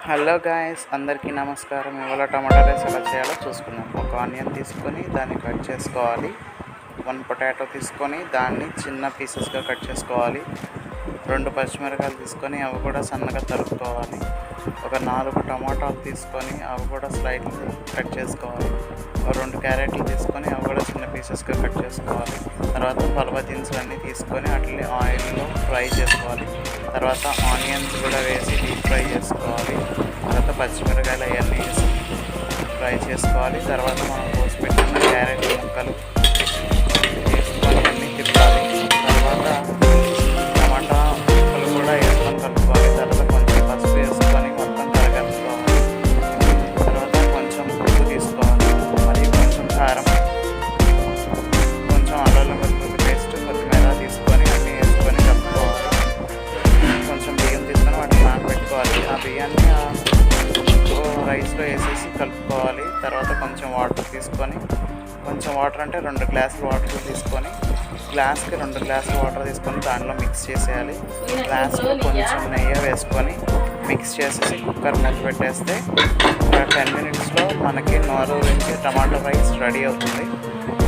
Hello guys, అందరికీ నమస్కారం. ఇవాళ టమాటా రైస్ ఎలా చేయాలో చూసుకుందాం. ఒక ఆనియన్ తీసుకొని దాన్ని కట్ చేసుకోవాలి. 1 పొటాటో తీసుకొని దాన్ని చిన్న పీసెస్గా కట్ చేసుకోవాలి. 2 పచ్చిమిరపకాయలు తీసుకొని అవి కూడా సన్నగా తరుక్కోవాలి. ఒక 4 టమాటాలు తీసుకొని అవి కూడా స్లైట్గా కట్ చేసుకోవాలి. ఒక 2 క్యారెట్లు తీసుకొని అవి కూడా చిన్న పీసెస్గా కట్ చేసుకోవాలి. తర్వాత పలవ దినుసులన్నీ తీసుకొని వాటిని ఆయిల్లో ఫ్రై చేసుకోవాలి. తర్వాత ఆనియన్స్ కూడా వేసి డీప్ ఫ్రై చేసుకోవాలి. తర్వాత పచ్చిమిరపకాయలు అవన్నీ వేసి ఫ్రై చేసుకోవాలి. తర్వాత మనం కోసి పెట్టుకున్న క్యారెట్ ముక్కలు వేసుకొని అన్నీ తిప్పాలి. తర్వాత టమాటా ముక్కలు కూడా వేసుకొని కలుపుకోవాలి. తర్వాత కొంచెం పసుపు వేసుకొని మొత్తం కలగలుపుకోవాలి. తర్వాత కొంచెం ఉప్పు తీసుకోవాలి, మరియు కొంచెం కారం, కొంచెం అల్లం వెల్లుల్లి పేస్ట్, కొత్తిమీర తీసుకొని అన్నీ వేసుకొని కలుపుకోవాలి. కొంచెం బియ్యం తీసుకొని వాటిని నానబెట్టుకోవాలి. ఆ బియ్యాన్ని రైస్లో వేసేసి కలుపుకోవాలి. తర్వాత కొంచెం వాటర్ తీసుకొని, కొంచెం వాటర్ అంటే 2 గ్లాసులు వాటర్ తీసుకొని, గ్లాస్కి 2 గ్లాసులు వాటర్ తీసుకొని దానిలో మిక్స్ చేసేయాలి. గ్లాస్లో కొంచెం నెయ్యి వేసుకొని మిక్స్ చేసేసి కుక్కర్ మూత పెట్టేస్తే 10 మినిట్స్లో మనకి నోరూరించి టమాటో రైస్ రెడీ అవుతుంది.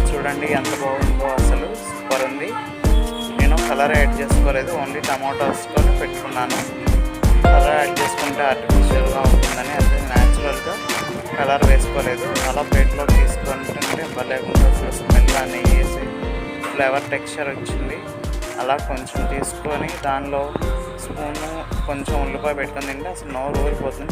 చూడండి ఎంత బాగుందో, అసలు సూపర్ ఉంది. నేను కలర్ యాడ్ చేసుకోలేదు, ఓన్లీ టమాటోస్తో పెట్టుకున్నాను. కలర్ యాడ్ చేసుకుంటే ఆర్టిఫిషియల్గా ఉంటుందని అదే న్యాచురల్గా కలర్ వేసుకోలేదు. అలా ప్లేట్లో తీసుకుంటుంటే భలే ఉంటుంది. స్మెల్ అన్నీ వేసి ఫ్లేవర్ టెక్స్చర్ వచ్చింది. అలా కొంచెం తీసుకొని దానిలో స్పూను కొంచెం ఉల్లిపాయ పెట్టుకొని తింటే అసలు నోరు ఊరిపోతుంది.